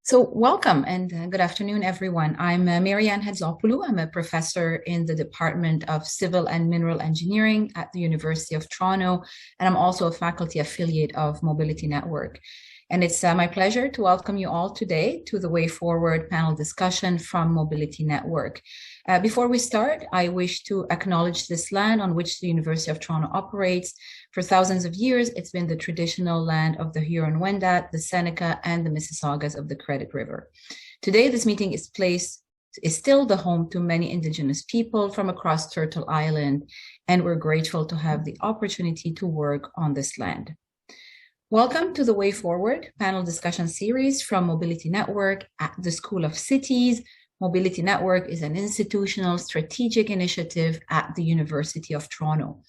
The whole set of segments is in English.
So welcome and good afternoon, everyone. I'm Marianne Hedzopoulou. I'm a professor in the Department of Civil and Mineral Engineering at the University of Toronto, and I'm also a faculty affiliate of Mobility Network. And it's my pleasure to welcome you all today to the Way Forward panel discussion from Mobility Network. Before we start, I wish to acknowledge this land on which the University of Toronto operates. For thousands of years, it's been the traditional land of the Huron-Wendat, the Seneca, and the Mississaugas of the Credit River. Today, this meeting is still the home to many Indigenous people from across Turtle Island, and we're grateful to have the opportunity to work on this land. Welcome to the Way Forward panel discussion series from Mobility Network at the School of Cities. Mobility Network is an institutional strategic initiative at the University of Toronto.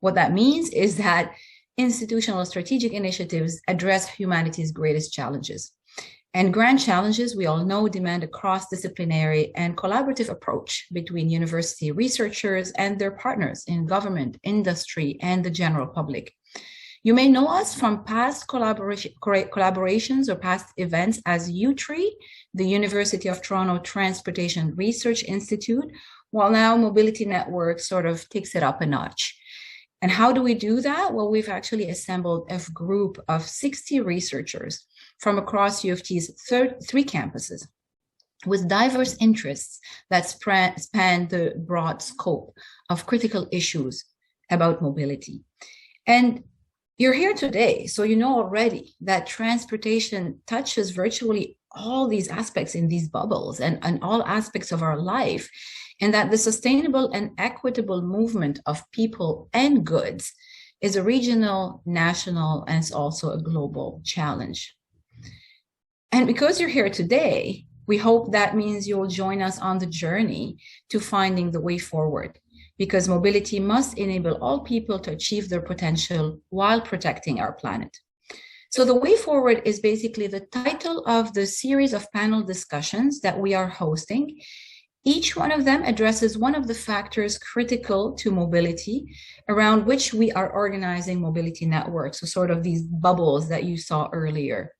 What that means is that institutional strategic initiatives address humanity's greatest challenges. And grand challenges, we all know, demand a cross-disciplinary and collaborative approach between university researchers and their partners in government, industry, and the general public. You may know us from past collaborations or past events as U-TRI, the University of Toronto Transportation Research Institute, while now Mobility Network sort of takes it up a notch. And how do we do that? Well, we've actually assembled a group of 60 researchers from across U of T's three campuses with diverse interests that span the broad scope of critical issues about mobility. And you're here today, so you know already that transportation touches virtually all these aspects in these bubbles and all aspects of our life, and that the sustainable and equitable movement of people and goods is a regional, national, and it's also a global challenge. And because you're here today, we hope that means you'll join us on the journey to finding the way forward, because mobility must enable all people to achieve their potential while protecting our planet. So the way forward is basically the title of the series of panel discussions that we are hosting. Each one of them addresses one of the factors critical to mobility around which we are organizing mobility networks, so sort of these bubbles that you saw earlier.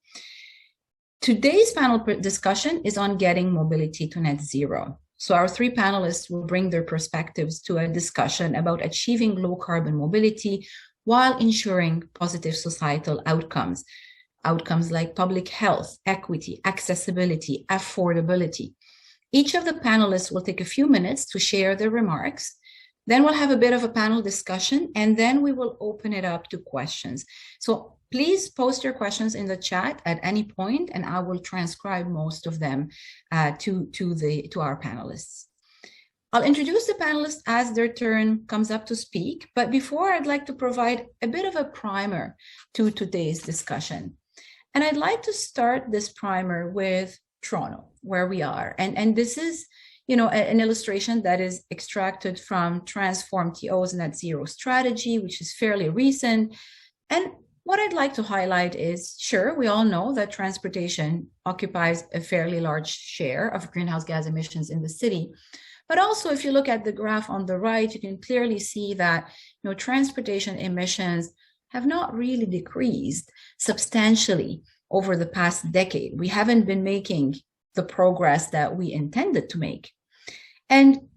Today's panel discussion is on getting mobility to net zero. So our three panelists will bring their perspectives to a discussion about achieving low carbon mobility while ensuring positive societal outcomes like public health, equity, accessibility, affordability. Each of the panelists will take a few minutes to share their remarks. Then we'll have a bit of a panel discussion, and then we will open it up to questions. So please post your questions in the chat at any point, and I will transcribe most of them to our panelists. I'll introduce the panelists as their turn comes up to speak, but before I'd like to provide a bit of a primer to today's discussion. And I'd like to start this primer with Toronto, where we are. And this is, an illustration that is extracted from Transform TO's net zero strategy, which is fairly recent. And what I'd like to highlight is, sure, we all know that transportation occupies a fairly large share of greenhouse gas emissions in the city. But also, if you look at the graph on the right, you can clearly see that transportation emissions have not really decreased substantially over the past decade. We haven't been making the progress that we intended to make. And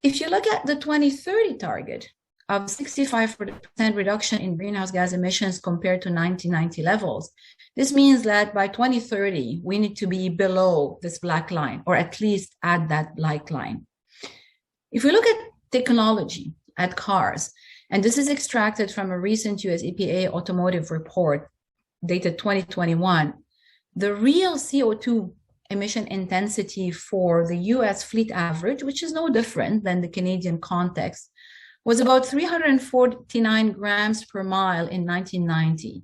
if you look at the 2030 target of 65% reduction in greenhouse gas emissions compared to 1990 levels, this means that by 2030, we need to be below this black line, or at least at that black line. If we look at technology, at cars, and this is extracted from a recent US EPA automotive report dated 2021, the real CO2 emission intensity for the US fleet average, which is no different than the Canadian context, was about 349 grams per mile in 1990.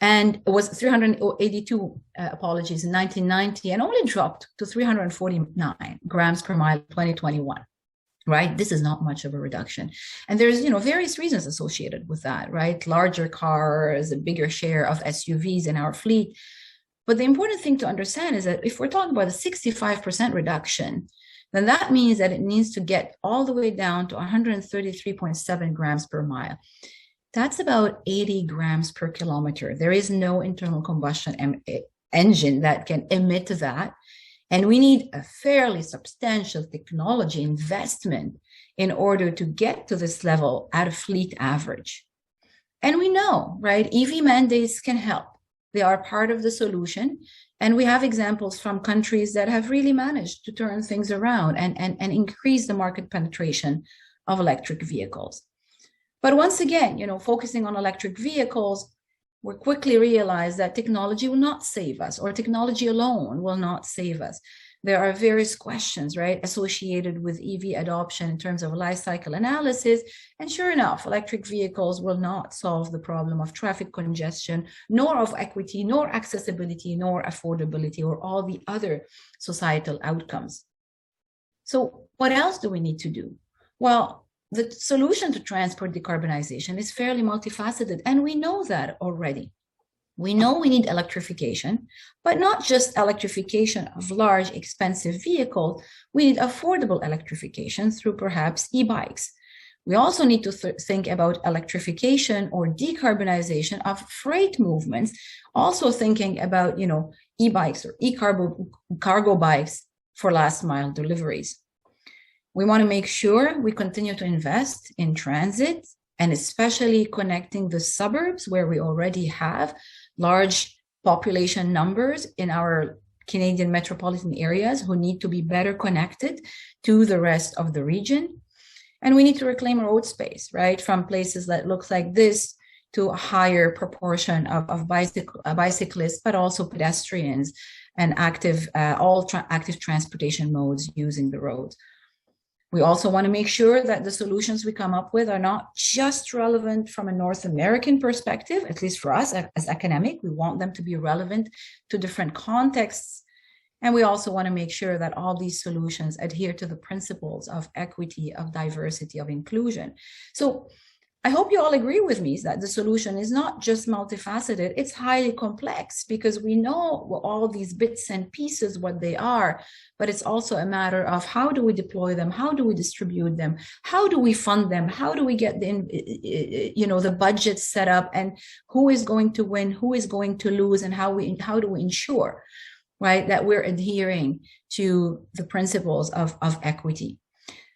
And it was 382, in 1990, and only dropped to 349 grams per mile in 2021. Right? This is not much of a reduction. And there's, various reasons associated with that, right? Larger cars, a bigger share of SUVs in our fleet. But the important thing to understand is that if we're talking about a 65% reduction, then that means that it needs to get all the way down to 133.7 grams per mile. That's about 80 grams per kilometer. There is no internal combustion engine that can emit that. And we need a fairly substantial technology investment in order to get to this level at a fleet average. And we know, right, EV mandates can help. They are part of the solution. And we have examples from countries that have really managed to turn things around and increase the market penetration of electric vehicles. But once again, focusing on electric vehicles, we quickly realize that technology will not save us, or technology alone will not save us. There are various questions, right, associated with EV adoption in terms of life cycle analysis. And sure enough, electric vehicles will not solve the problem of traffic congestion, nor of equity, nor accessibility, nor affordability, or all the other societal outcomes. So what else do we need to do? Well, the solution to transport decarbonization is fairly multifaceted, and we know that already. We know we need electrification, but not just electrification of large, expensive vehicles. We need affordable electrification through perhaps e-bikes. We also need to think about electrification or decarbonization of freight movements, also thinking about, e-bikes or cargo bikes for last mile deliveries. We want to make sure we continue to invest in transit, and especially connecting the suburbs where we already have large population numbers in our Canadian metropolitan areas who need to be better connected to the rest of the region. And we need to reclaim road space, right, from places that look like this to a higher proportion of bicyclists, but also pedestrians and active transportation modes using the roads. We also want to make sure that the solutions we come up with are not just relevant from a North American perspective, at least for us as academic. We want them to be relevant to different contexts. And we also want to make sure that all these solutions adhere to the principles of equity, of diversity, of inclusion. So I hope you all agree with me that the solution is not just multifaceted, it's highly complex, because we know all these bits and pieces, what they are, but it's also a matter of how do we deploy them, how do we distribute them, how do we fund them, how do we get the budget set up, and who is going to win, who is going to lose, and how do we ensure, right, that we're adhering to the principles of equity.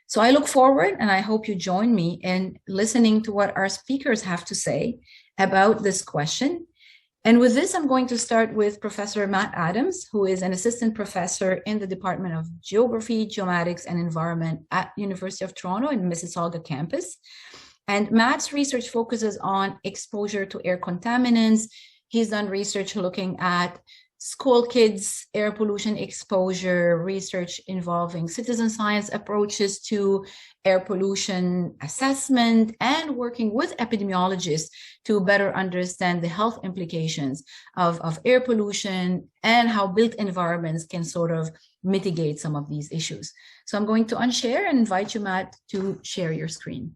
So I look forward, and I hope you join me in listening to what our speakers have to say about this question. And with this, I'm going to start with Professor Matt Adams, who is an assistant professor in the Department of Geography, Geomatics and Environment at University of Toronto in Mississauga campus. And Matt's research focuses on exposure to air contaminants. He's done research looking at school kids, air pollution exposure, research involving citizen science approaches to air pollution assessment, and working with epidemiologists to better understand the health implications of air pollution and how built environments can sort of mitigate some of these issues. So I'm going to unshare and invite you, Matt, to share your screen.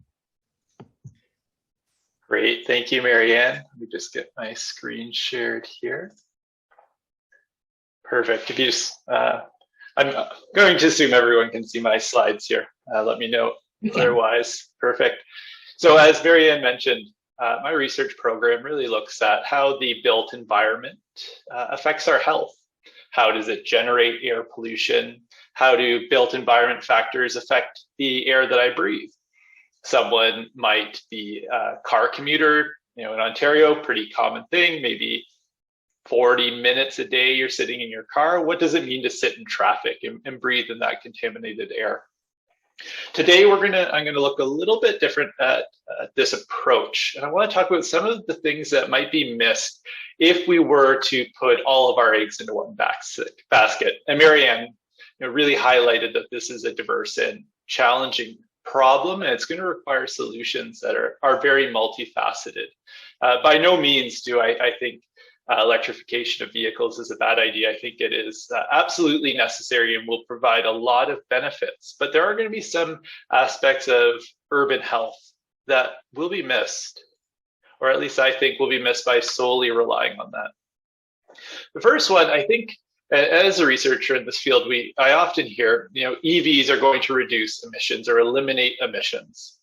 Great, thank you, Marianne. Let me just get my screen shared here. Perfect. If you just, I'm going to assume everyone can see my slides here. Let me know otherwise. Perfect. So as Marianne mentioned, my research program really looks at how the built environment affects our health. How does it generate air pollution? How do built environment factors affect the air that I breathe? Someone might be a car commuter, in Ontario, pretty common thing, maybe 40 minutes a day you're sitting in your car. What does it mean to sit in traffic and breathe in that contaminated air? Today, I'm going to look a little bit different at this approach. And I want to talk about some of the things that might be missed if we were to put all of our eggs into one basket. And Marianne really highlighted that this is a diverse and challenging problem, and it's going to require solutions that are very multifaceted. By no means do I think electrification of vehicles is a bad idea. I think it is absolutely necessary and will provide a lot of benefits. But there are going to be some aspects of urban health that will be missed, or at least I think will be missed by solely relying on that. The first one, I think, as a researcher in this field, I often hear, EVs are going to reduce emissions or eliminate emissions.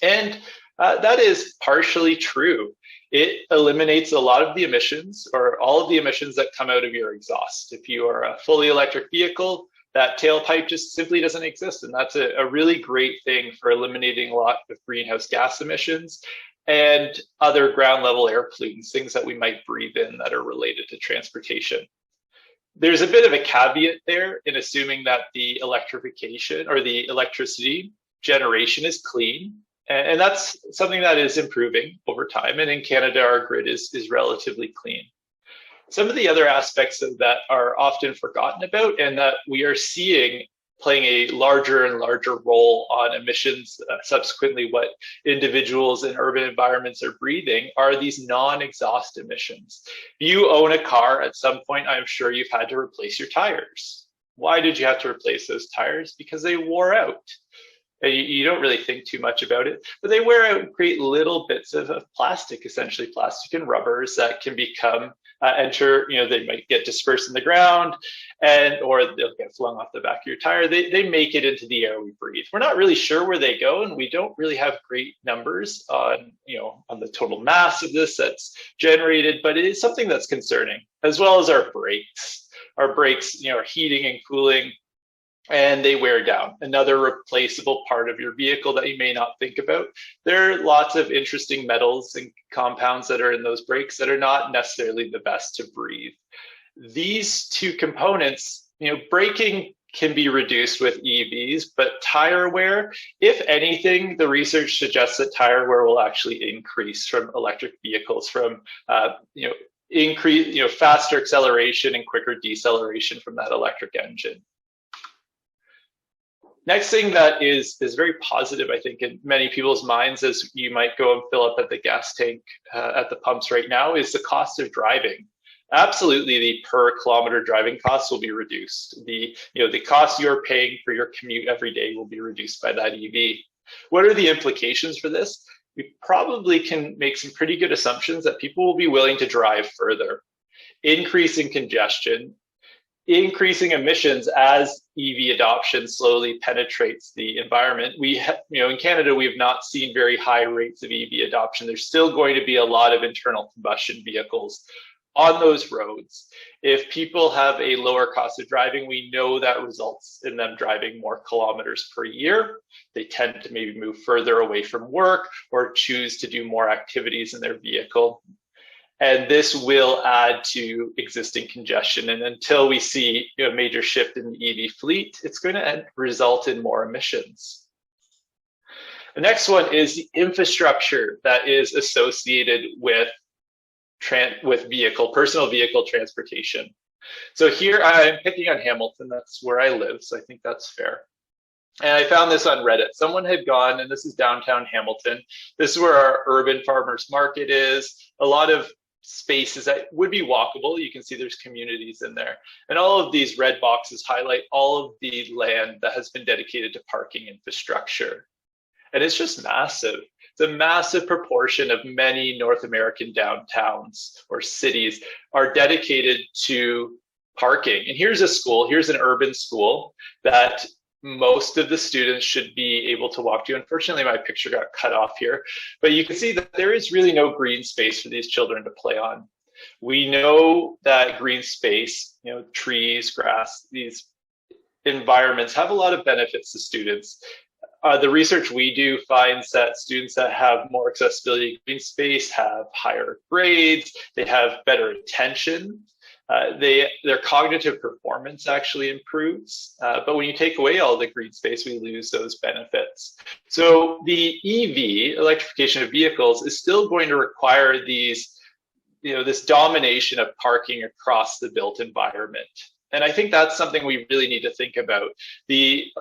And that is partially true. It eliminates a lot of the emissions or all of the emissions that come out of your exhaust. If you are a fully electric vehicle, that tailpipe just simply doesn't exist. And that's a really great thing for eliminating a lot of greenhouse gas emissions and other ground level air pollutants, things that we might breathe in that are related to transportation. There's a bit of a caveat there in assuming that the electrification or the electricity generation is clean. And that's something that is improving over time. And in Canada, our grid is relatively clean. Some of the other aspects of that are often forgotten about and that we are seeing playing a larger and larger role on emissions, subsequently what individuals in urban environments are breathing, are these non-exhaust emissions. If you own a car, at some point, I'm sure you've had to replace your tires. Why did you have to replace those tires? Because they wore out. You don't really think too much about it, but they wear out and create little bits of plastic, essentially plastic and rubbers that can become they might get dispersed in the ground or they'll get flung off the back of your tire. They make it into the air we breathe. We're not really sure where they go, and we don't really have great numbers on the total mass of this that's generated, but it is something that's concerning, as well as our brakes. Our brakes, are heating and cooling, and they wear down. Another replaceable part of your vehicle that you may not think about. There are lots of interesting metals and compounds that are in those brakes that are not necessarily the best to breathe. These two components, braking can be reduced with EVs, but tire wear, if anything, the research suggests that tire wear will actually increase from electric vehicles, from faster acceleration and quicker deceleration from that electric engine. Next thing that is very positive, I think, in many people's minds as you might go and fill up at the gas tank at the pumps right now is the cost of driving. Absolutely, the per kilometer driving costs will be reduced. The cost you're paying for your commute every day will be reduced by that EV. What are the implications for this? We probably can make some pretty good assumptions that people will be willing to drive further, increasing congestion, increasing emissions as EV adoption slowly penetrates the environment. In Canada, we have not seen very high rates of EV adoption. There's still going to be a lot of internal combustion vehicles on those roads. If people have a lower cost of driving, we know that results in them driving more kilometers per year. They tend to maybe move further away from work or choose to do more activities in their vehicle. And this will add to existing congestion. And until we see a major shift in the EV fleet, it's going to result in more emissions. The next one is the infrastructure that is associated with personal vehicle transportation. So here I'm picking on Hamilton, that's where I live, so I think that's fair. And I found this on Reddit. Someone had gone, and this is downtown Hamilton. This is where our urban farmers market is. A lot of spaces that would be walkable. You can see there's communities in there. And all of these red boxes highlight all of the land that has been dedicated to parking infrastructure. And it's just massive. It's a massive proportion of many North American downtowns or cities are dedicated to parking. And here's an urban school that most of the students should be able to walk to. Unfortunately, my picture got cut off here, but you can see that there is really no green space for these children to play on. We know that green space, trees, grass, these environments have a lot of benefits to students. The research we do finds that students that have more accessibility to green space have higher grades, they have better attention, their cognitive performance actually improves. But when you take away all the green space, we lose those benefits. So the EV, electrification of vehicles, is still going to require this domination of parking across the built environment. And I think that's something we really need to think about. The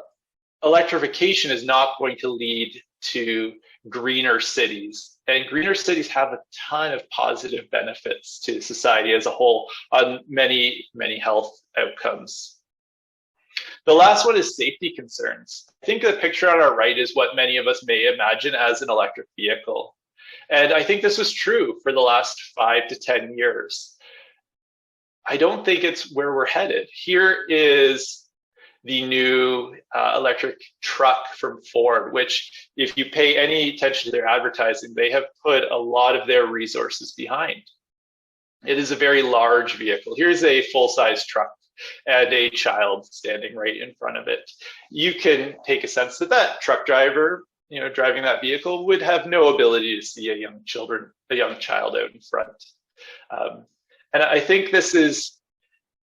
electrification is not going to lead to greener cities. And greener cities have a ton of positive benefits to society as a whole on many, many health outcomes. The last one is safety concerns. I think the picture on our right is what many of us may imagine as an electric vehicle. And I think this was true for the last 5 to 10 years. I don't think it's where we're headed. Here is the new electric truck from Ford, which if you pay any attention to their advertising, they have put a lot of their resources behind. It is a very large vehicle. Here's a full-size truck and a child standing right in front of it. You can take a sense that that truck driver, driving that vehicle would have no ability to see a young child out in front. And I think this is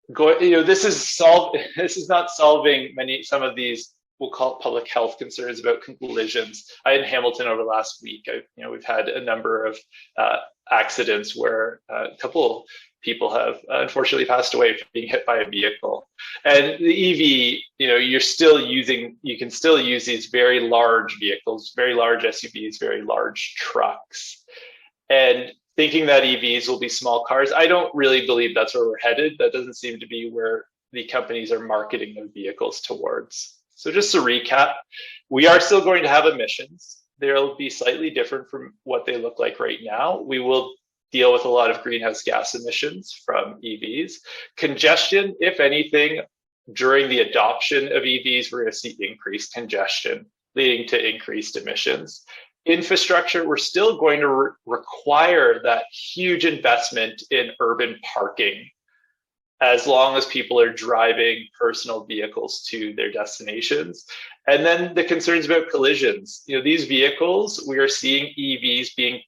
this is not solving some of these, we'll call it public health concerns about collisions. I in Hamilton over the last week, we've had a number of accidents where a couple people have unfortunately passed away from being hit by a vehicle. And the EV, you can still use these very large vehicles, very large SUVs, very large trucks. And thinking that EVs will be small cars, I don't really believe that's where we're headed. That doesn't seem to be where the companies are marketing their vehicles towards. So just to recap, we are still going to have emissions. They'll be slightly different from what they look like right now. We will deal with a lot of greenhouse gas emissions from EVs. Congestion, if anything, during the adoption of EVs, we're going to see increased congestion, leading to increased emissions. Infrastructure, we're still going to require that huge investment in urban parking as long as people are driving personal vehicles to their destinations. And then the concerns about collisions. These vehicles, we are seeing EVs being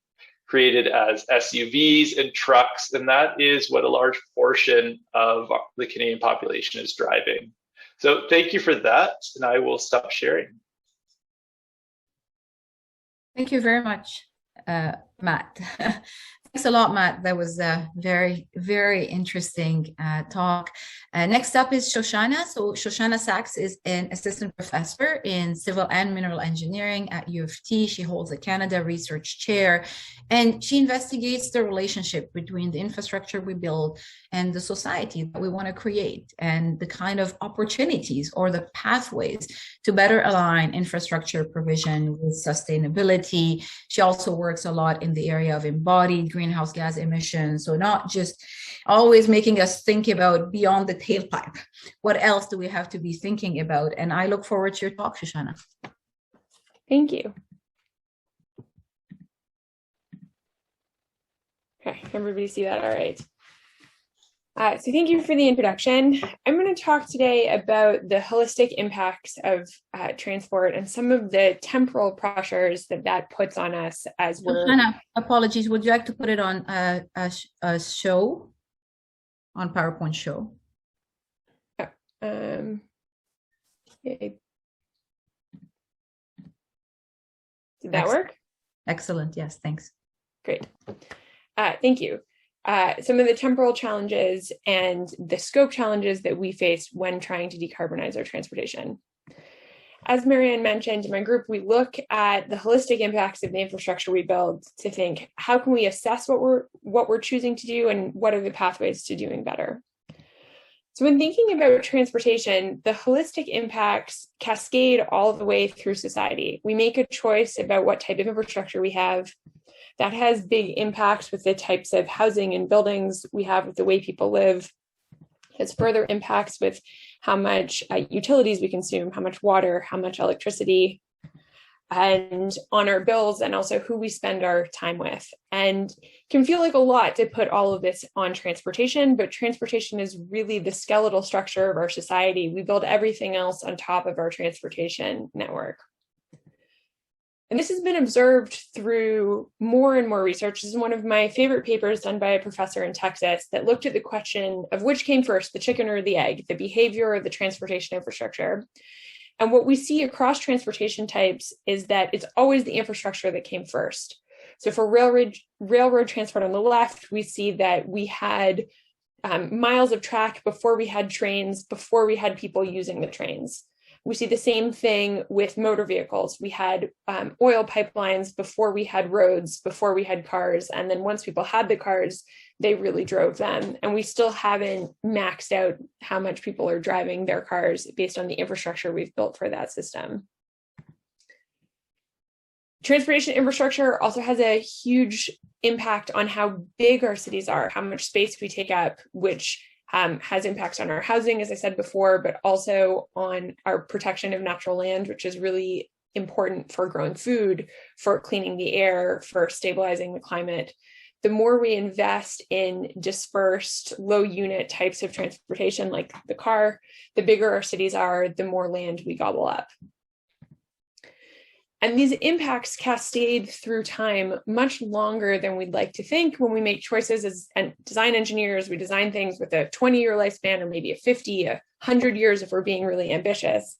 created as SUVs and trucks, and that is what a large portion of the Canadian population is driving. So thank you for that, and I will stop sharing. Thank you very much, Matt. Thanks a lot, Matt. That was a very, very interesting talk. Next up is Shoshanna. So Shoshanna Saxe is an assistant professor in civil and mineral engineering at U of T. She holds a Canada Research Chair, and she investigates the relationship between the infrastructure we build and the society that we want to create, and the kind of opportunities or the pathways to better align infrastructure provision with sustainability. She also works a lot in the area of embodied greenhouse gas emissions. So not just always making us think about beyond the tailpipe. What else do we have to be thinking about? And I look forward to your talk, Shoshanna. Thank you. Okay, everybody see that? All right. So thank you for the introduction. I'm going to talk today about the holistic impacts of transport and some of the temporal pressures that puts on us as we're... Shoshanna, apologies. Would you like to put it on a show, on PowerPoint show? Okay. Did that work? Excellent. Yes, thanks. Great. Thank you. Some of the temporal challenges and the scope challenges that we face when trying to decarbonize our transportation. As Marianne mentioned, in my group, we look at the holistic impacts of the infrastructure we build to think, how can we assess what we're choosing to do, and what are the pathways to doing better? So when thinking about transportation, the holistic impacts cascade all the way through society. We make a choice about what type of infrastructure we have. That has big impacts with the types of housing and buildings we have, with the way people live. It has further impacts with how much utilities we consume, how much water, how much electricity, and on our bills, and also who we spend our time with. And it can feel like a lot to put all of this on transportation, but transportation is really the skeletal structure of our society. We build everything else on top of our transportation network. And this has been observed through more and more research. This is one of my favorite papers done by a professor in Texas that looked at the question of which came first, the chicken or the egg, the behavior or the transportation infrastructure. And what we see across transportation types is that it's always the infrastructure that came first. So for railroad transport on the left, we see that we had miles of track before we had trains, before we had people using the trains. We see the same thing with motor vehicles. We had oil pipelines before we had roads, before we had cars. And then once people had the cars, they really drove them. And we still haven't maxed out how much people are driving their cars based on the infrastructure we've built for that system. Transportation infrastructure also has a huge impact on how big our cities are, how much space we take up, which has impacts on our housing, as I said before, but also on our protection of natural land, which is really important for growing food, for cleaning the air, for stabilizing the climate. The more we invest in dispersed, low unit types of transportation, like the car, the bigger our cities are, the more land we gobble up. And these impacts cascade through time much longer than we'd like to think when we make choices as design engineers. We design things with a 20-year lifespan, or maybe a 50, 100 years if we're being really ambitious.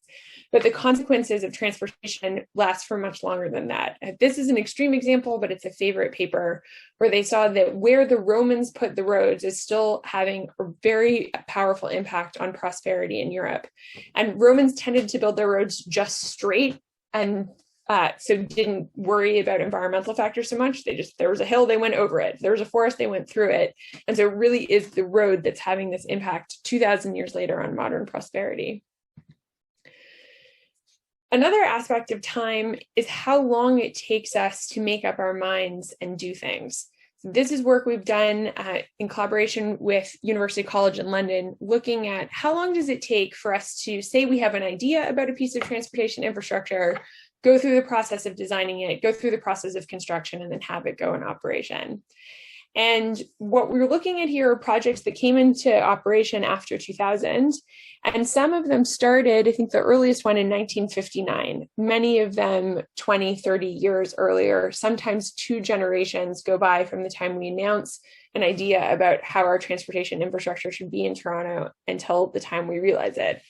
But the consequences of transportation last for much longer than that. This is an extreme example, but it's a favorite paper where they saw that where the Romans put the roads is still having a very powerful impact on prosperity in Europe. And Romans tended to build their roads just straight, and so didn't worry about environmental factors so much. There was a hill, they went over it. There was a forest, they went through it. And so it really is the road that's having this impact 2,000 years later on modern prosperity. Another aspect of time is how long it takes us to make up our minds and do things. This is work we've done in collaboration with University College in London, looking at how long does it take for us to say we have an idea about a piece of transportation infrastructure, go through the process of designing it, go through the process of construction, and then have it go in operation. And what we're looking at here are projects that came into operation after 2000, and some of them started, I think the earliest one in 1959, many of them 20, 30 years earlier. Sometimes 2 generations go by from the time we announce an idea about how our transportation infrastructure should be in Toronto until the time we realize it.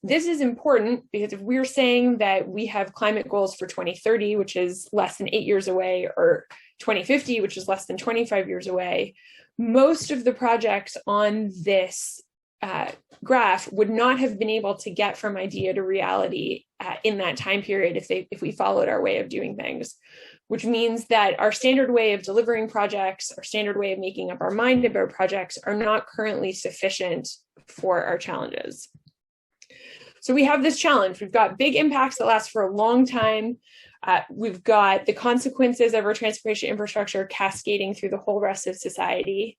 This is important because if we're saying that we have climate goals for 2030, which is less than 8 years away, or 2050, which is less than 25 years away, most of the projects on this graph would not have been able to get from idea to reality in that time period if we followed our way of doing things, which means that our standard way of delivering projects, our standard way of making up our mind about projects are not currently sufficient for our challenges. So we have this challenge. We've got big impacts that last for a long time. We've got the consequences of our transportation infrastructure cascading through the whole rest of society.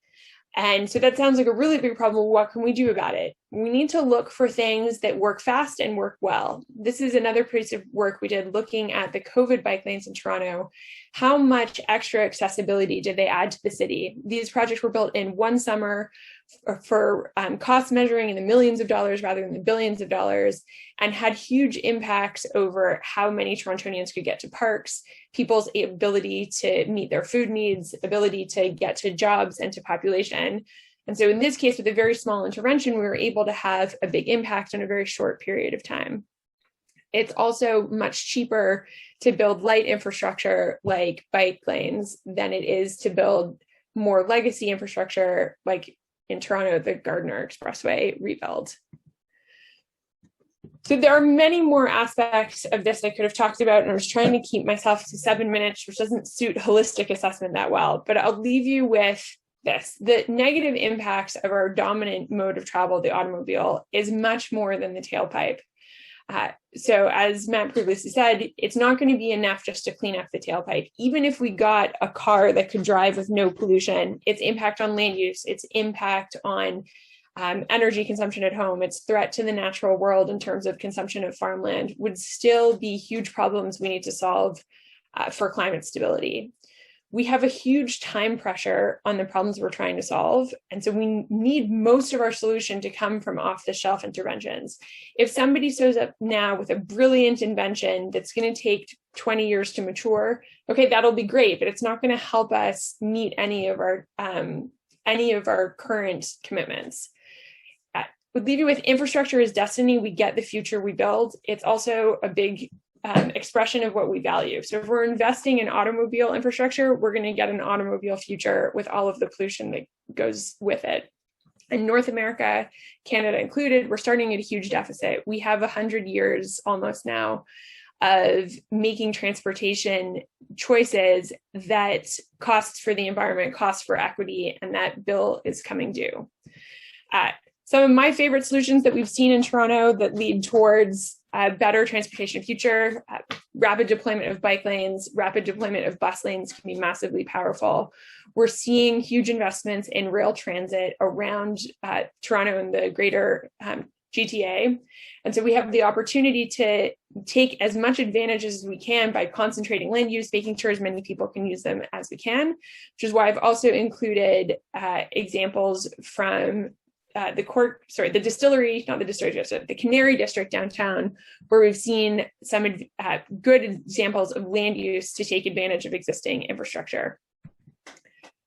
And so that sounds like a really big problem. What can we do about it? We need to look for things that work fast and work well. This is another piece of work we did looking at the COVID bike lanes in Toronto. How much extra accessibility did they add to the city? These projects were built in one summer for cost measuring in the millions of dollars rather than the billions of dollars, and had huge impacts over how many Torontonians could get to parks, people's ability to meet their food needs, ability to get to jobs and to population. And so in this case, with a very small intervention, we were able to have a big impact in a very short period of time. It's also much cheaper to build light infrastructure like bike lanes than it is to build more legacy infrastructure like in Toronto, the Gardiner Expressway rebuild. So there are many more aspects of this I could have talked about, and I was trying to keep myself to 7 minutes, which doesn't suit holistic assessment that well, but I'll leave you with this. The negative impacts of our dominant mode of travel, the automobile, is much more than the tailpipe. So as Matt previously said, it's not going to be enough just to clean up the tailpipe. Even if we got a car that could drive with no pollution, its impact on land use, its impact on energy consumption at home, its threat to the natural world in terms of consumption of farmland would still be huge problems we need to solve for climate stability. We have a huge time pressure on the problems we're trying to solve. And so we need most of our solution to come from off-the-shelf interventions. If somebody shows up now with a brilliant invention that's going to take 20 years to mature, okay, that'll be great, but it's not going to help us meet any of our current commitments. We'll leave you with infrastructure is destiny. We get the future we build. It's also a big expression of what we value. So if we're investing in automobile infrastructure, we're going to get an automobile future with all of the pollution that goes with it. In North America, Canada included, we're starting at a huge deficit. We have 100 years almost now of making transportation choices that costs for the environment, costs for equity, and that bill is coming due. Some of my favorite solutions that we've seen in Toronto that lead towards better transportation future. Rapid deployment of bike lanes, rapid deployment of bus lanes can be massively powerful. We're seeing huge investments in rail transit around Toronto and the greater GTA. And so we have the opportunity to take as much advantage as we can by concentrating land use, making sure as many people can use them as we can, which is why I've also included examples from the distillery, not the distillery district, the Canary District downtown, where we've seen some good examples of land use to take advantage of existing infrastructure.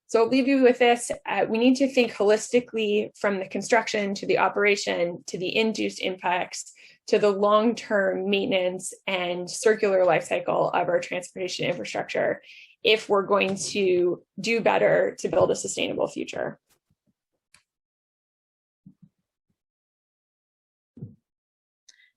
So I'll leave you with this. We need to think holistically from the construction to the operation to the induced impacts to the long-term maintenance and circular life cycle of our transportation infrastructure if we're going to do better to build a sustainable future.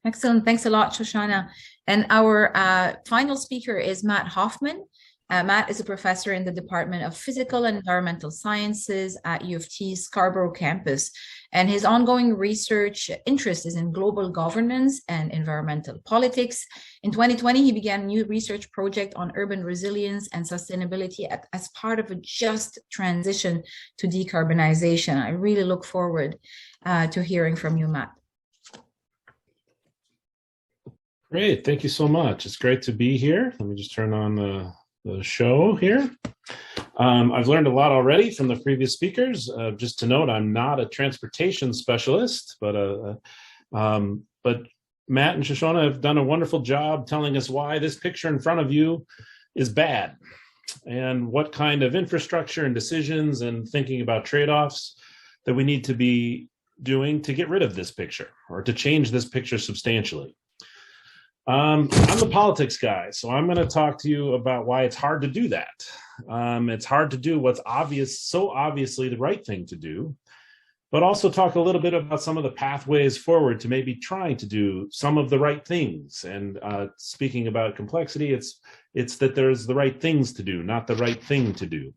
Excellent. Thanks a lot, Shoshanna. And our final speaker is Matt Hoffmann. Matt is a professor in the Department of Physical and Environmental Sciences at U of T Scarborough campus. And his ongoing research interest is in global governance and environmental politics. In 2020, he began a new research project on urban resilience and sustainability as part of a just transition to decarbonization. I really look forward to hearing from you, Matt. Great, thank you so much. It's great to be here. Let me just turn on the show here. I've learned a lot already from the previous speakers. Just to note, I'm not a transportation specialist, but Matt and Shoshanna have done a wonderful job telling us why this picture in front of you is bad and what kind of infrastructure and decisions and thinking about trade-offs that we need to be doing to get rid of this picture or to change this picture substantially. I'm the politics guy, so I'm going to talk to you about why it's hard to do that. It's hard to do what's so obviously the right thing to do, but also talk a little bit about some of the pathways forward to maybe trying to do some of the right things. And speaking about complexity, it's that there's the right things to do, not the right thing to do.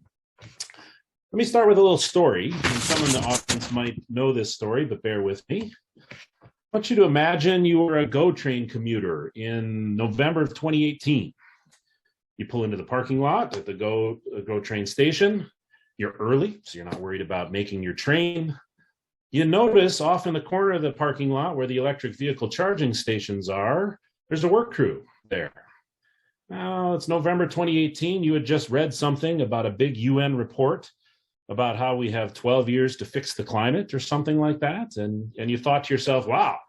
Let me start with a little story. And some in the audience might know this story, but bear with me. I want you to imagine you were a GO train commuter in November of 2018. You pull into the parking lot at the GO train station. You're early, so you're not worried about making your train. You notice off in the corner of the parking lot where the electric vehicle charging stations are, there's a work crew there. Now, it's November 2018. You had just read something about a big UN report about how we have 12 years to fix the climate or something like that. And you thought to yourself, wow,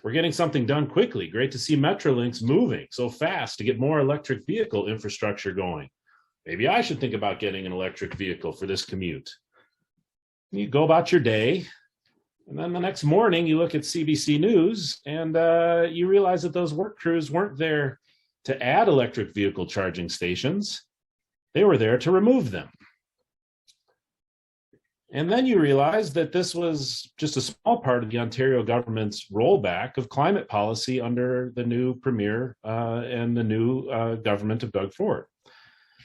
we're getting something done quickly. Great to see Metrolinx moving so fast to get more electric vehicle infrastructure going. Maybe I should think about getting an electric vehicle for this commute. You go about your day, and then the next morning you look at CBC News and you realize that those work crews weren't there to add electric vehicle charging stations. They were there to remove them. And then you realize that this was just a small part of the Ontario government's rollback of climate policy under the new premier and the new government of Doug Ford.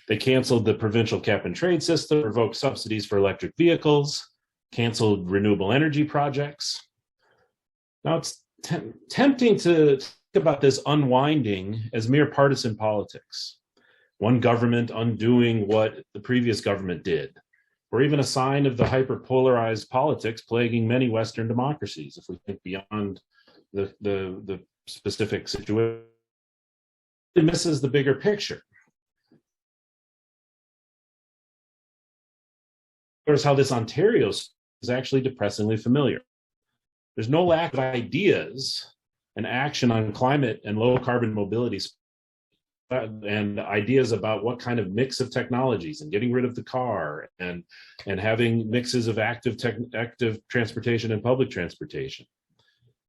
They canceled the provincial cap and trade system, revoked subsidies for electric vehicles, canceled renewable energy projects. Now it's tempting to think about this unwinding as mere partisan politics. One government undoing what the previous government did, or even a sign of the hyper-polarized politics plaguing many Western democracies, if we think beyond the specific situation. It misses the bigger picture. Here's how this Ontario is actually depressingly familiar. There's no lack of ideas and action on climate and low-carbon mobility and ideas about what kind of mix of technologies and getting rid of the car and having mixes of active transportation and public transportation.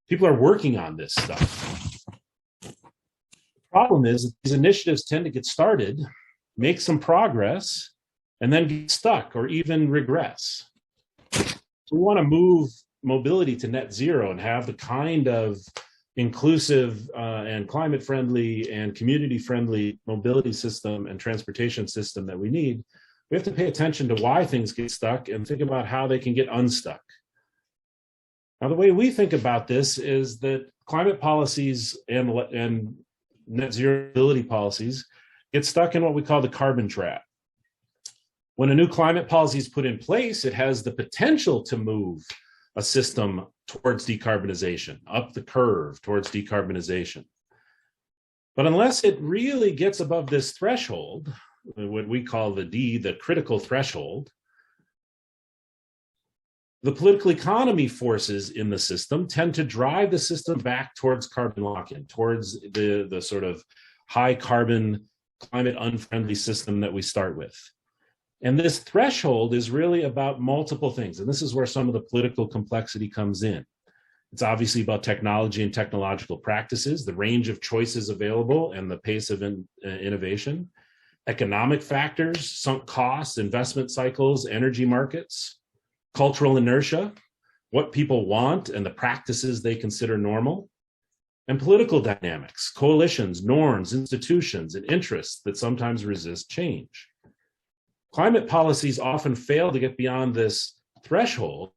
People are working on this stuff. The problem is these initiatives tend to get started, make some progress, and then get stuck or even regress. So we want to move mobility to net zero and have the kind of inclusive and climate-friendly and community-friendly mobility system and transportation system that we need. We have to pay attention to why things get stuck and think about how they can get unstuck. Now, the way we think about this is that climate policies and net zero mobility policies get stuck in what we call the carbon trap. When a new climate policy is put in place, it has the potential to move a system towards decarbonization, up the curve towards decarbonization. But unless it really gets above this threshold, what we call the critical threshold, the political economy forces in the system tend to drive the system back towards carbon lock-in, towards the sort of high carbon, climate unfriendly system that we start with. And this threshold is really about multiple things. And this is where some of the political complexity comes in. It's obviously about technology and technological practices, the range of choices available and the pace of innovation, economic factors, sunk costs, investment cycles, energy markets, cultural inertia, what people want and the practices they consider normal, and political dynamics, coalitions, norms, institutions, and interests that sometimes resist change. Climate policies often fail to get beyond this threshold,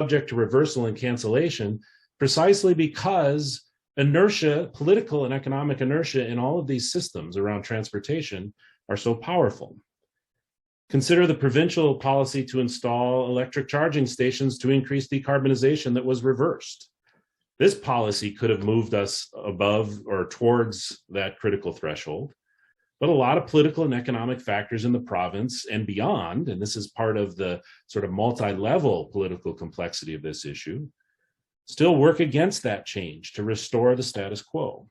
subject to reversal and cancellation, precisely because inertia, political and economic inertia in all of these systems around transportation are so powerful. Consider the provincial policy to install electric charging stations to increase decarbonization that was reversed. This policy could have moved us above or towards that critical threshold, but a lot of political and economic factors in the province and beyond, and this is part of the sort of multi-level political complexity of this issue, still work against that change to restore the status quo.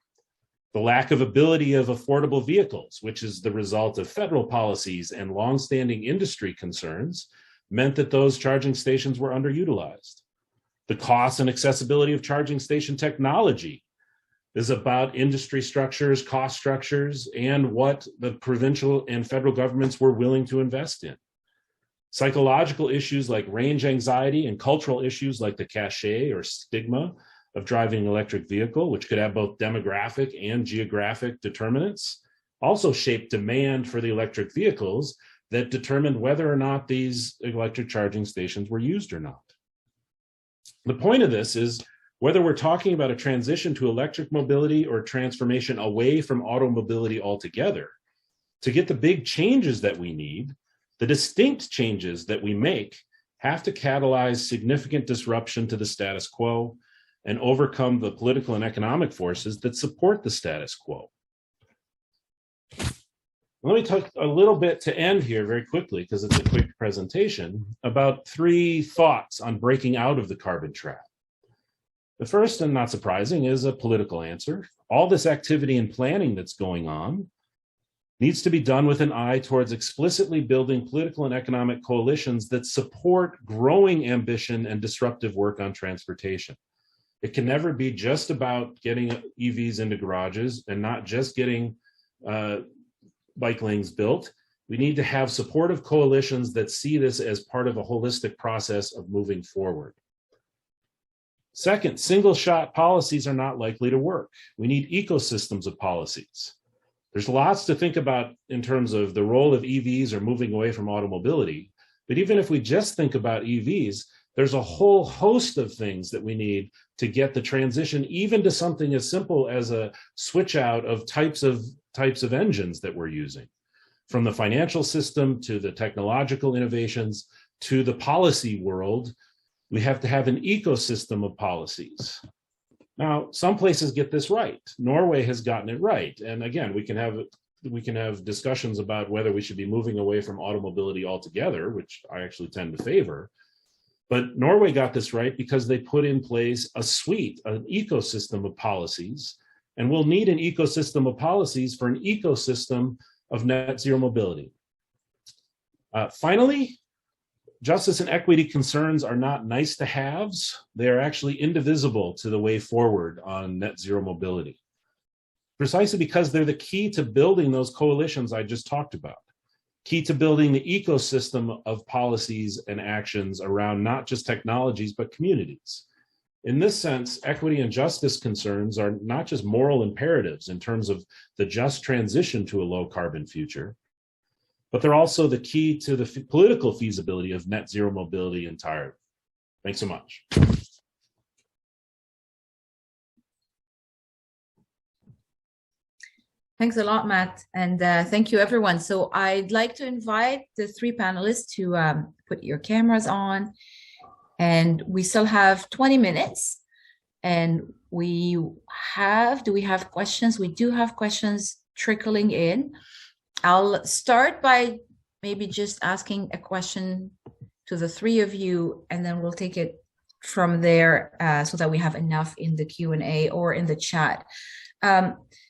The lack of ability of affordable vehicles, which is the result of federal policies and longstanding industry concerns, meant that those charging stations were underutilized. The cost and accessibility of charging station technology is about industry structures, cost structures, and what the provincial and federal governments were willing to invest in. Psychological issues like range anxiety and cultural issues like the cachet or stigma of driving an electric vehicle, which could have both demographic and geographic determinants, also shaped demand for the electric vehicles that determined whether or not these electric charging stations were used or not. The point of this is whether we're talking about a transition to electric mobility or transformation away from automobility altogether, to get the big changes that we need, the distinct changes that we make have to catalyze significant disruption to the status quo and overcome the political and economic forces that support the status quo. Let me talk a little bit to end here very quickly, because it's a quick presentation, about 3 thoughts on breaking out of the carbon trap. The first, and not surprising, is a political answer. All this activity and planning that's going on needs to be done with an eye towards explicitly building political and economic coalitions that support growing ambition and disruptive work on transportation. It can never be just about getting EVs into garages and not just getting bike lanes built. We need to have supportive coalitions that see this as part of a holistic process of moving forward. Second, single-shot policies are not likely to work. We need ecosystems of policies. There's lots to think about in terms of the role of EVs or moving away from automobility. But even if we just think about EVs, there's a whole host of things that we need to get the transition even to something as simple as a switch out of types of engines that we're using, from the financial system to the technological innovations to the policy world. We have to have an ecosystem of policies. Now, some places get this right. Norway has gotten it right. And again, we can have discussions about whether we should be moving away from automobility altogether, which I actually tend to favor. But Norway got this right because they put in place a suite, an ecosystem of policies, and we'll need an ecosystem of policies for an ecosystem of net zero mobility. Finally, justice and equity concerns are not nice to haves. They are actually indivisible to the way forward on net zero mobility, precisely because they're the key to building those coalitions I just talked about. Key to building the ecosystem of policies and actions around not just technologies, but communities. In this sense, equity and justice concerns are not just moral imperatives in terms of the just transition to a low carbon future, but they're also the key to the political feasibility of net zero mobility entirely. Thanks so much. Thanks a lot, Matt, and thank you, everyone. So I'd like to invite the three panelists to put your cameras on, and we still have 20 minutes. And do we have questions? We do have questions trickling in. I'll start by maybe just asking a question to the three of you, and then we'll take it from there so that we have enough in the Q&A or in the chat.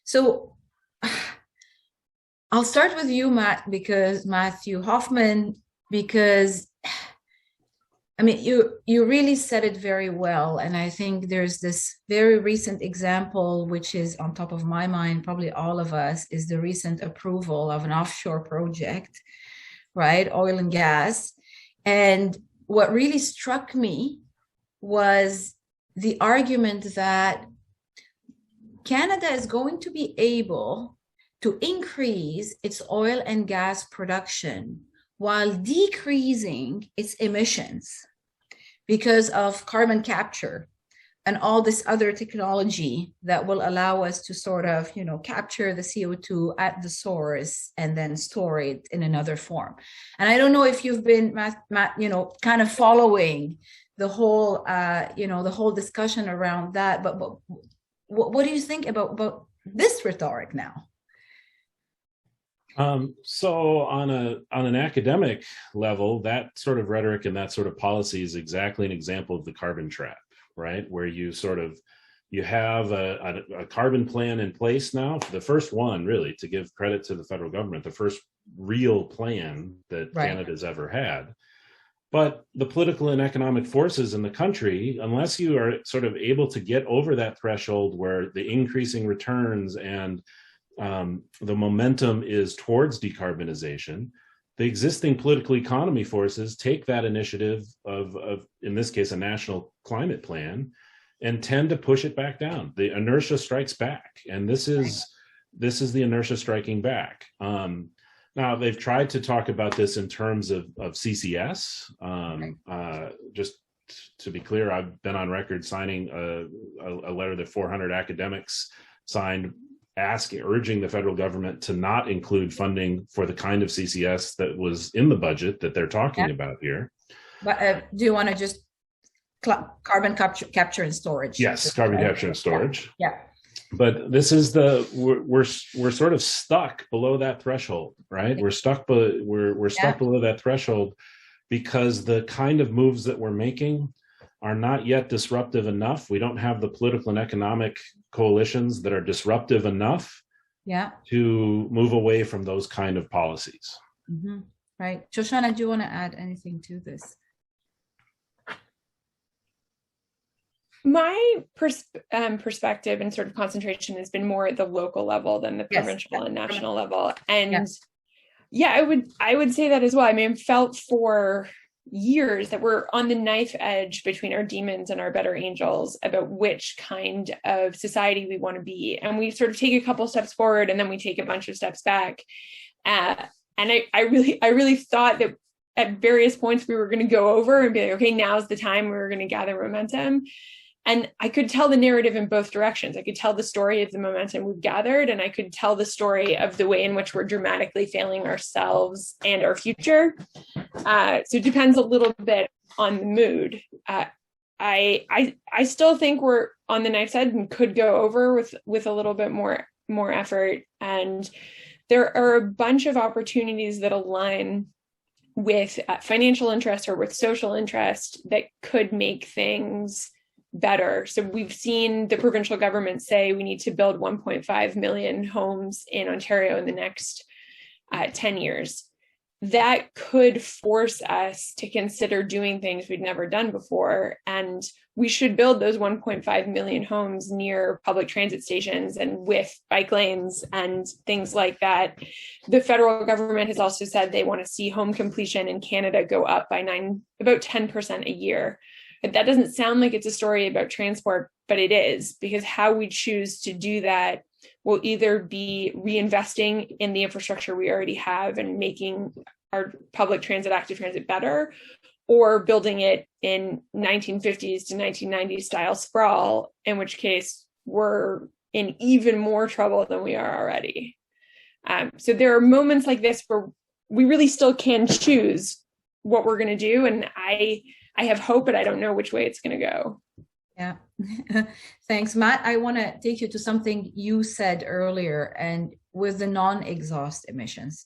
So I'll start with you, Matthew Hoffmann, because I mean, you really said it very well. And I think there's this very recent example, which is on top of my mind, probably all of us, is the recent approval of an offshore project, right? Oil and gas. And what really struck me was the argument that Canada is going to be able to increase its oil and gas production while decreasing its emissions because of carbon capture and all this other technology that will allow us to sort of, capture the CO2 at the source and then store it in another form. And I don't know if you've been, Matt, kind of following the whole, the whole discussion around that. But what do you think about this rhetoric now? So on an academic level, that sort of rhetoric and that sort of policy is exactly an example of the carbon trap, right? Where you have a carbon plan in place now, the first one really, to give credit to the federal government, the first real plan that Canada's ever had. But the political and economic forces in the country, unless you are sort of able to get over that threshold where the increasing returns and the momentum is towards decarbonization, the existing political economy forces take that initiative of in this case, a national climate plan, and tend to push it back down. The inertia strikes back, and this is the inertia striking back. Now, they've tried to talk about this in terms of CCS. Just to be clear, I've been on record signing a letter that 400 academics signed urging the federal government to not include funding for the kind of CCS that was in the budget that they're talking about here. But do you want to just carbon capture and storage? Yes, carbon capture and storage. Yeah. But this is we're sort of stuck below that threshold, right? We're stuck below that threshold because the kind of moves that we're making are not yet disruptive enough. We don't have the political and economic coalitions that are disruptive enough to move away from those kind of policies. Mm-hmm. Right. Shoshanna, do you want to add anything to this? My perspective and sort of concentration has been more at the local level than the provincial and national level. And I would say that as well. I mean, I've felt for years that we're on the knife edge between our demons and our better angels about which kind of society we want to be. And we sort of take a couple steps forward and then we take a bunch of steps back. And I really thought that at various points we were going to go over and be like, okay, now's the time we were going to gather momentum. And I could tell the narrative in both directions. I could tell the story of the momentum we've gathered, and I could tell the story of the way in which we're dramatically failing ourselves and our future. So it depends a little bit on the mood. I still think we're on the knife's edge and could go over with a little bit more effort. And there are a bunch of opportunities that align with financial interest or with social interest that could make things better. So we've seen the provincial government say we need to build 1.5 million homes in Ontario in the next 10 years. That could force us to consider doing things we'd never done before. And we should build those 1.5 million homes near public transit stations and with bike lanes and things like that. The federal government has also said they want to see home completion in Canada go up by about 10% a year. That doesn't sound like it's a story about transport, but it is, because how we choose to do that will either be reinvesting in the infrastructure we already have and making our public transit, active transit better, or building it in 1950s to 1990s style sprawl, in which case we're in even more trouble than we are already. So there are moments like this where we really still can choose what we're going to do. And I have hope, but I don't know which way it's going to go. Yeah. Thanks, Matt. I want to take you to something you said earlier, and with the non-exhaust emissions,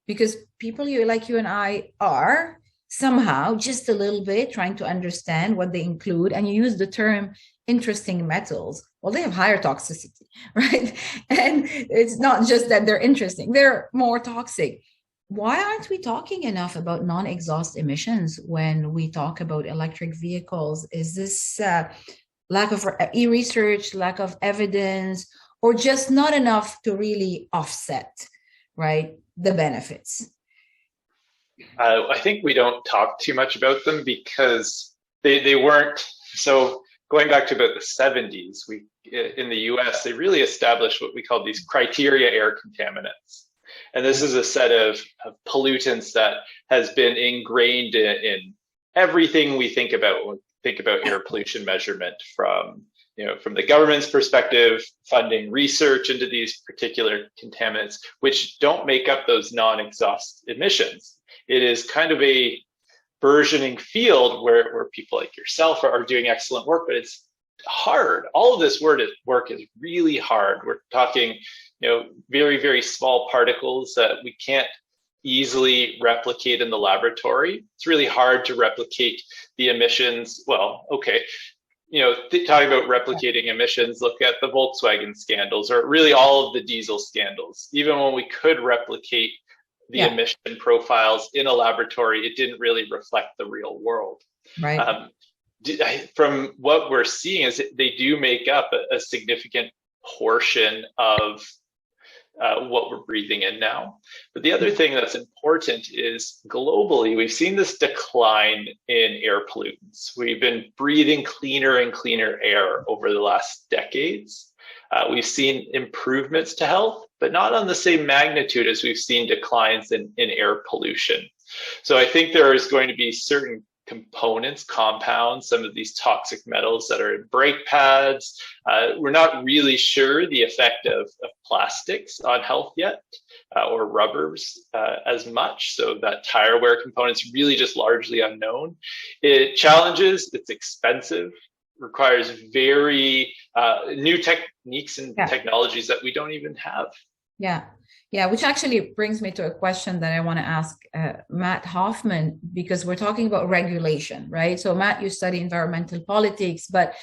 because people like you and I are somehow just a little bit trying to understand what they include. And you use the term interesting metals. Well, they have higher toxicity, right? And it's not just that they're interesting, they're more toxic. Why aren't we talking enough about non-exhaust emissions when we talk about electric vehicles? Is this lack of research, lack of evidence, or just not enough to really offset, right, the benefits? I think we don't talk too much about them because they weren't. So going back to about the 70s, in the US, they really established what we call these criteria air contaminants. And this is a set of pollutants that has been ingrained in everything we think about when we think about air pollution measurement, from the government's perspective, funding research into these particular contaminants, which don't make up those non-exhaust emissions. It is kind of a burgeoning field where people like yourself are doing excellent work, but it's hard. All of this work is really hard. We're talking, very, very small particles that we can't easily replicate in the laboratory. It's really hard to replicate the emissions. Well, okay, talking about replicating emissions, look at the Volkswagen scandals, or really all of the diesel scandals. Even when we could replicate the emission profiles in a laboratory, it didn't really reflect the real world. Right. From what we're seeing is they do make up a significant portion of what we're breathing in now. But the other thing that's important is globally, we've seen this decline in air pollutants. We've been breathing cleaner and cleaner air over the last decades. We've seen improvements to health, but not on the same magnitude as we've seen declines in air pollution. So I think there is going to be certain components, compounds, some of these toxic metals that are in brake pads. We're not really sure the effect of plastics on health yet, or rubbers as much. So that tire wear component's really just largely unknown. It challenges, it's expensive, requires very new techniques and technologies that we don't even have. Yeah, which actually brings me to a question that I want to ask Matt Hoffmann, because we're talking about regulation, right? So Matt, you study environmental politics, but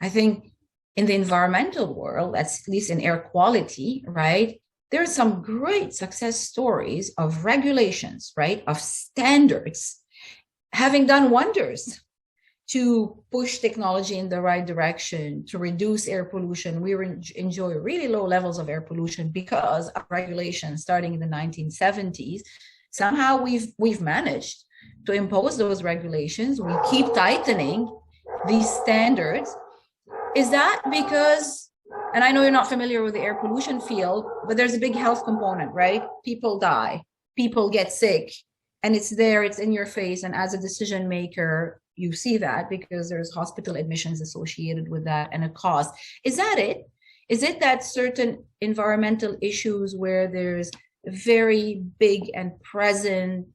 I think in the environmental world, at least in air quality, right, there are some great success stories of regulations, right, of standards having done wonders to push technology in the right direction, to reduce air pollution. We enjoy really low levels of air pollution because of regulations starting in the 1970s. Somehow we've managed to impose those regulations. We keep tightening these standards. Is that because, and I know you're not familiar with the air pollution field, but there's a big health component, right? People die, people get sick, and it's there, it's in your face. And as a decision maker, you see that because there's hospital admissions associated with that and a cost. Is that it? Is it that certain environmental issues where there's very big and present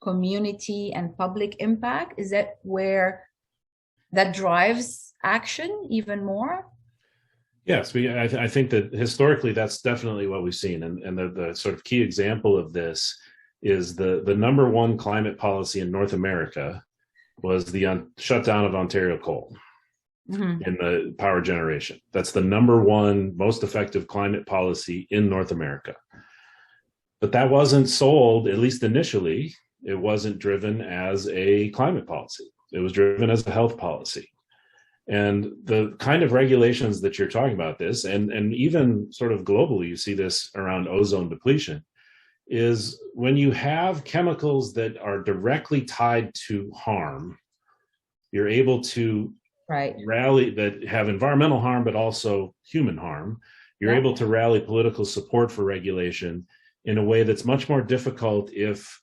community and public impact? Is that where that drives action even more? Yes, I think that historically that's definitely what we've seen. And the sort of key example of this is the number one climate policy in North America was the shutdown of Ontario coal in the power generation. That's the number one most effective climate policy in North America. But that wasn't sold, at least initially, it wasn't driven as a climate policy. It was driven as a health policy. And the kind of regulations that you're talking about this, and even sort of globally, you see this around ozone depletion, is when you have chemicals that are directly tied to harm, you're able to rally, that have environmental harm, but also human harm. You're able to rally political support for regulation in a way that's much more difficult if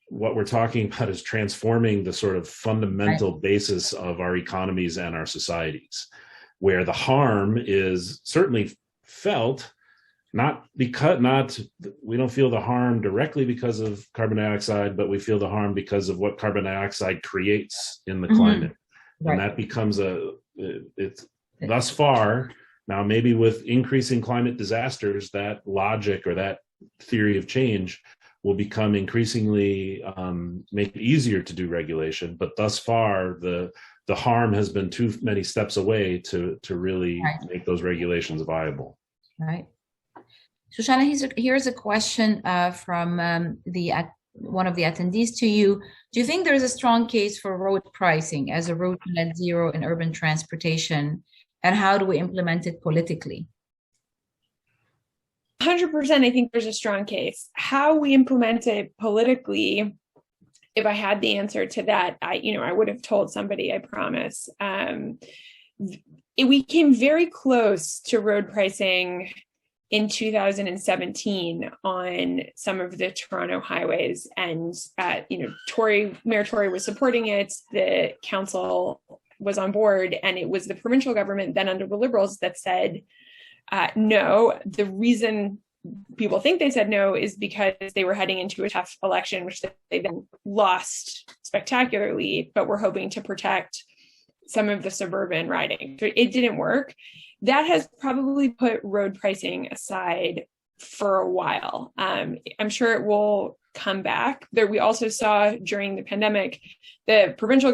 what we're talking about is transforming the sort of fundamental basis of our economies and our societies. where the harm is certainly felt, we don't feel the harm directly because of carbon dioxide, but we feel the harm because of what carbon dioxide creates in the climate. Right. And that becomes it's thus far, now maybe with increasing climate disasters, that logic or that theory of change will become increasingly make it easier to do regulation. But thus far, the harm has been too many steps away to really make those regulations viable. Right. Shoshanna, here's a question from one of the attendees to you. Do you think there is a strong case for road pricing as a road to net zero in urban transportation? And how do we implement it politically? 100%, I think there's a strong case. How we implement it politically, if I had the answer to that, I would have told somebody, I promise. We came very close to road pricing in 2017 on some of the Toronto highways, and Mayor Tory was supporting it. The council was on board, and it was the provincial government then under the Liberals that said no. The reason people think they said no is because they were heading into a tough election, which they then lost spectacularly, but were hoping to protect some of the suburban riding. So it didn't work. That has probably put road pricing aside for a while. I'm sure it will come back. We also saw during the pandemic, the current provincial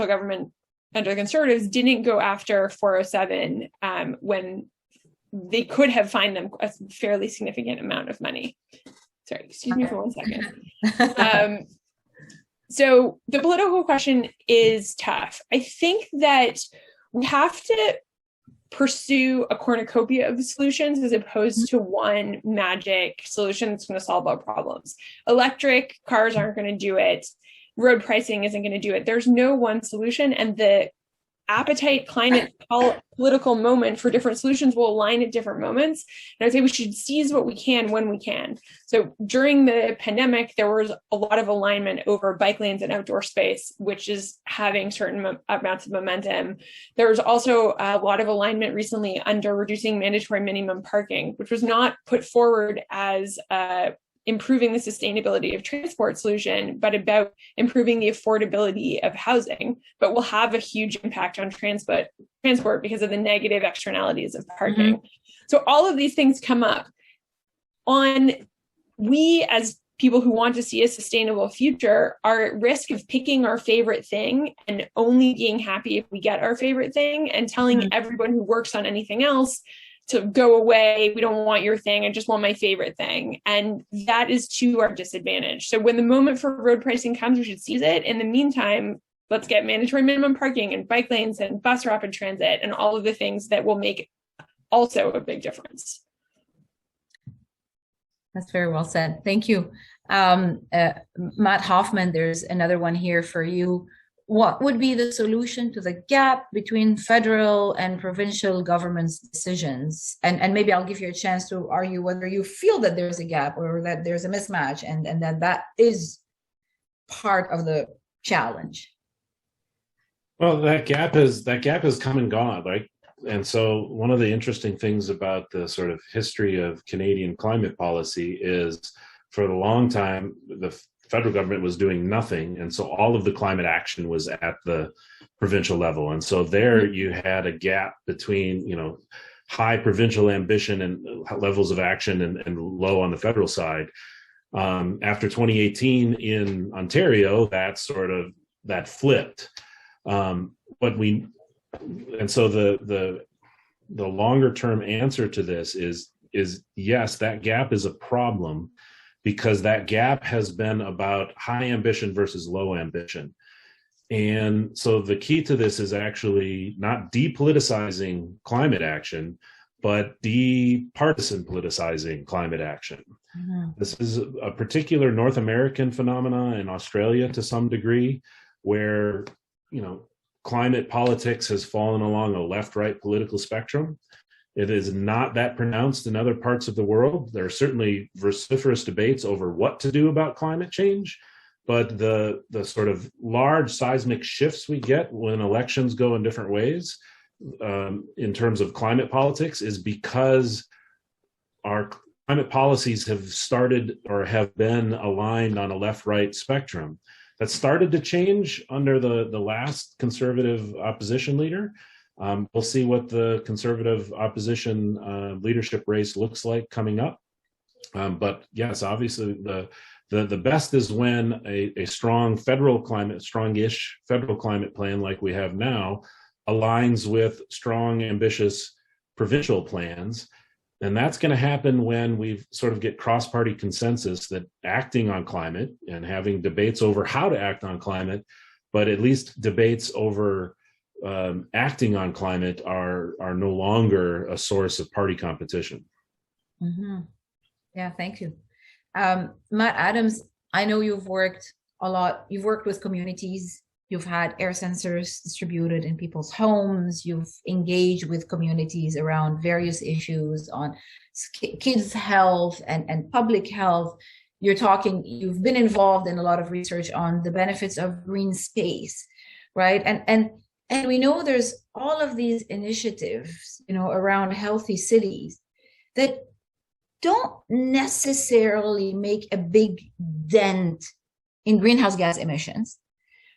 government under the Conservatives didn't go after 407 when they could have fined them a fairly significant amount of money. Sorry, excuse me for 1 second. So the political question is tough. I think that we have to pursue a cornucopia of solutions as opposed to one magic solution that's going to solve all problems. Electric cars aren't going to do it. Road pricing isn't going to do it. There's no one solution, and the appetite, climate, political moment for different solutions will align at different moments. And I'd say we should seize what we can when we can. So during the pandemic, there was a lot of alignment over bike lanes and outdoor space, which is having certain amounts of momentum. There was also a lot of alignment recently under reducing mandatory minimum parking, which was not put forward as improving the sustainability of transport solution, but about improving the affordability of housing, but will have a huge impact on transport because of the negative externalities of parking. Mm-hmm. So all of these things come up. We as people who want to see a sustainable future are at risk of picking our favorite thing and only being happy if we get our favorite thing, and telling everyone who works on anything else to go away. We don't want your thing. I just want my favorite thing. And that is to our disadvantage. So when the moment for road pricing comes, we should seize it. In the meantime, let's get mandatory minimum parking and bike lanes and bus rapid transit and all of the things that will make also a big difference. That's very well said. Thank you. Matt Hoffmann, there's another one here for you. What would be the solution to the gap between federal and provincial government's decisions? And maybe I'll give you a chance to argue whether you feel that there's a gap or that there's a mismatch, and that is part of the challenge. Well, that gap has come and gone, right? And so one of the interesting things about the sort of history of Canadian climate policy is, for a long time, the federal government was doing nothing, and so all of the climate action was at the provincial level. And so there you had a gap between high provincial ambition and levels of action and low on the federal side. After 2018 in Ontario, that flipped. And so the longer term answer to this is yes, that gap is a problem, because that gap has been about high ambition versus low ambition. And so the key to this is actually not depoliticizing climate action, but de-partisan politicizing climate action. Mm-hmm. This is a particular North American phenomena in Australia to some degree, where climate politics has fallen along a left-right political spectrum. It is not that pronounced in other parts of the world. There are certainly vociferous debates over what to do about climate change, but the sort of large seismic shifts we get when elections go in different ways in terms of climate politics is because our climate policies have started or have been aligned on a left-right spectrum. That started to change under the last conservative opposition leader. We'll see what the conservative opposition leadership race looks like coming up. But yes, obviously the best is when a strong strongish federal climate plan like we have now aligns with strong, ambitious provincial plans. And that's going to happen when we sort of get cross-party consensus that acting on climate and having debates over how to act on climate, but at least debates over acting on climate are no longer a source of party competition. Mm-hmm. Yeah, thank you. Matt Adams, I know you've worked a lot. You've worked with communities. You've had air sensors distributed in people's homes. You've engaged with communities around various issues on kids' health and public health. You've been involved in a lot of research on the benefits of green space, right? And we know there's all of these initiatives, around healthy cities that don't necessarily make a big dent in greenhouse gas emissions.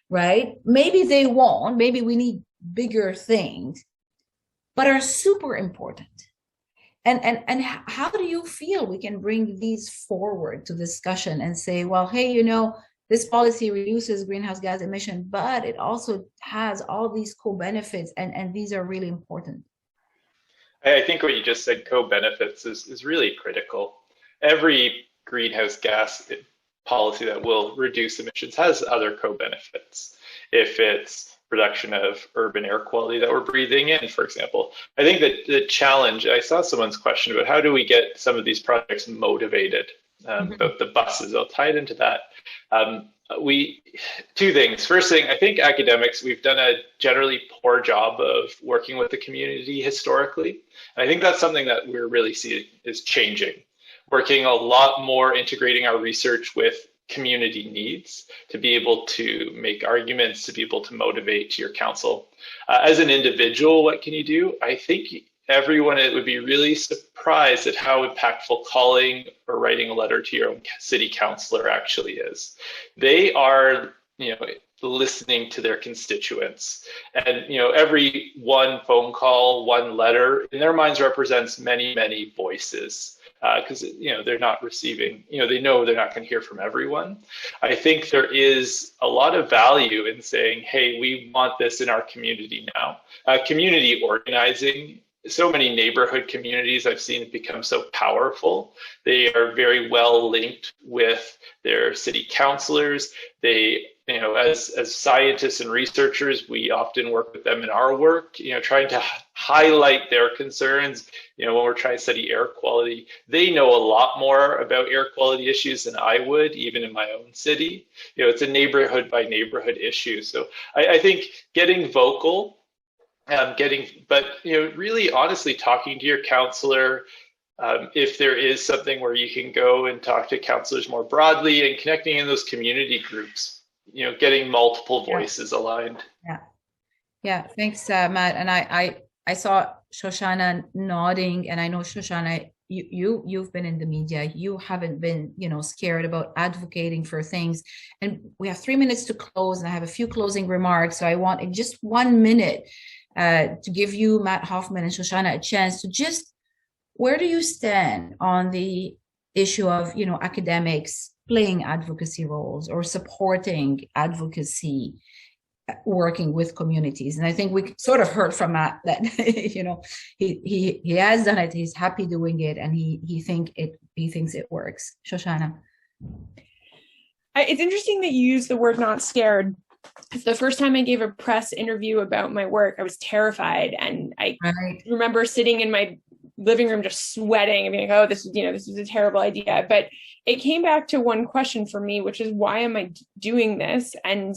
Right? Maybe they won't, maybe we need bigger things, but are super important. And how do you feel we can bring these forward to discussion and say, well, hey, this policy reduces greenhouse gas emission, but it also has all these co-benefits, and these are really important. I think what you just said, co-benefits, is really critical. Every greenhouse gas policy that will reduce emissions has other co-benefits. If it's reduction of urban air quality that we're breathing in, for example. I think that the challenge, I saw someone's question about how do we get some of these projects motivated about the buses. I'll tie it into that. Two things. First thing, I think academics, we've done a generally poor job of working with the community historically. And I think that's something that we're really seeing is changing. Working a lot more, integrating our research with community needs to be able to make arguments, to be able to motivate your council. As an individual, what can you do? I think everyone would be really surprised at how impactful calling or writing a letter to your own city councilor actually is. They are, listening to their constituents, and every one phone call, one letter in their minds represents many, many voices. Because they're not receiving, they know they're not going to hear from everyone. I think there is a lot of value in saying, hey, we want this in our community now. Community organizing, so many neighborhood communities I've seen become so powerful. They are very well linked with their city councilors. They, as scientists and researchers, we often work with them in our work, trying to highlight their concerns. When we're trying to study air quality, they know a lot more about air quality issues than I would, even in my own city. It's a neighborhood by neighborhood issue. So I think getting vocal, really honestly talking to your counselor, if there is something where you can go and talk to counselors more broadly and connecting in those community groups, getting multiple voices aligned. Yeah. Thanks, Matt. And I saw Shoshanna nodding, and I know, Shoshanna, you've been in the media. You haven't been, scared about advocating for things. And we have 3 minutes to close, and I have a few closing remarks. So I want in just 1 minute to give you, Matt Hoffmann and Shoshanna, a chance to just, where do you stand on the issue of, academics playing advocacy roles or supporting advocacy, working with communities? And I think we sort of heard from Matt that he has done it, he's happy doing it, and he thinks it works. Shoshanna. It's interesting that you use the word not scared. It's the first time I gave a press interview about my work, I was terrified, and I remember sitting in my living room just sweating and being like, oh, this is a terrible idea. But it came back to one question for me, which is, why am I doing this? And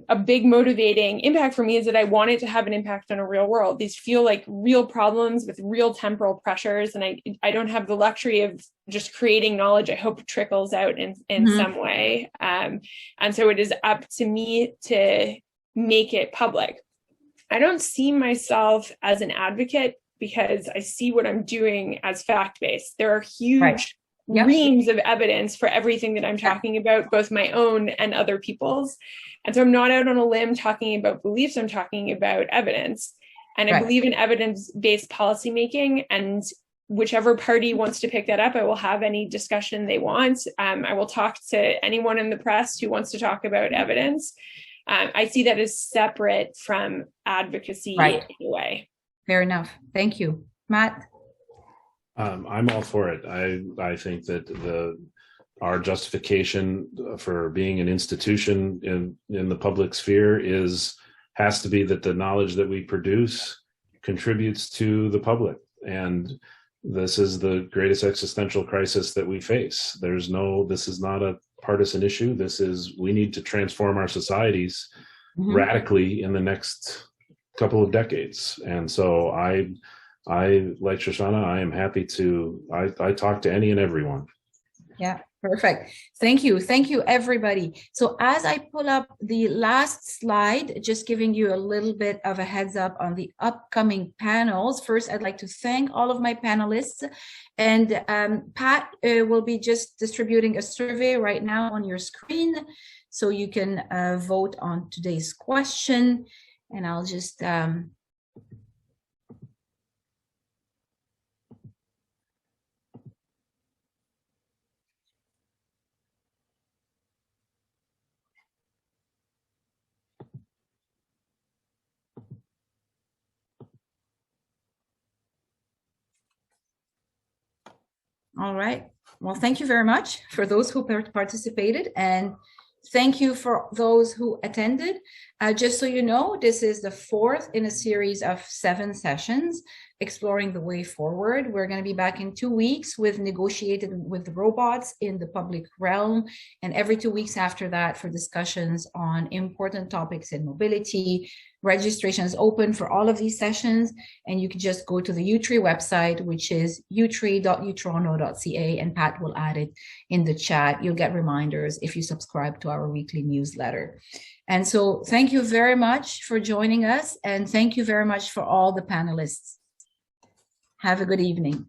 a big motivating impact for me is that I want it to have an impact on a real world. These feel like real problems with real temporal pressures, and I don't have the luxury of just creating knowledge I hope trickles out in some way. And so it is up to me to make it public. I don't see myself as an advocate because I see what I'm doing as fact-based. There are huge reams of evidence for everything that I'm talking about, both my own and other people's. And so I'm not out on a limb talking about beliefs, I'm talking about evidence. And I believe in evidence-based policymaking, and whichever party wants to pick that up, I will have any discussion they want. I will talk to anyone in the press who wants to talk about evidence. I see that as separate from advocacy in a way. Fair enough. Thank you. Matt? I'm all for it. I think that our justification for being an institution in the public sphere has to be that the knowledge that we produce contributes to the public. And this is the greatest existential crisis that we face. This is not a partisan issue. We need to transform our societies radically in the next couple of decades. And so I like Shoshanna, I am happy I talk to any and everyone. Yeah, perfect. Thank you. Thank you, everybody. So as I pull up the last slide, just giving you a little bit of a heads up on the upcoming panels. First, I'd like to thank all of my panelists. And Pat will be just distributing a survey right now on your screen, so you can vote on today's question. And I'll just all right. Well, thank you very much for those who participated, and thank you for those who attended. Just so you know, this is the 4th in a series of 7 sessions exploring the way forward. We're going to be back in 2 weeks with negotiated with robots in the public realm, and every 2 weeks after that for discussions on important topics in mobility. Registration is open for all of these sessions, and you can just go to the U3 website, which is u3.utoronto.ca, and Pat will add it in the chat. You'll get reminders if you subscribe to our weekly newsletter. And so thank you very much for joining us, and thank you very much for all the panelists. Have a good evening.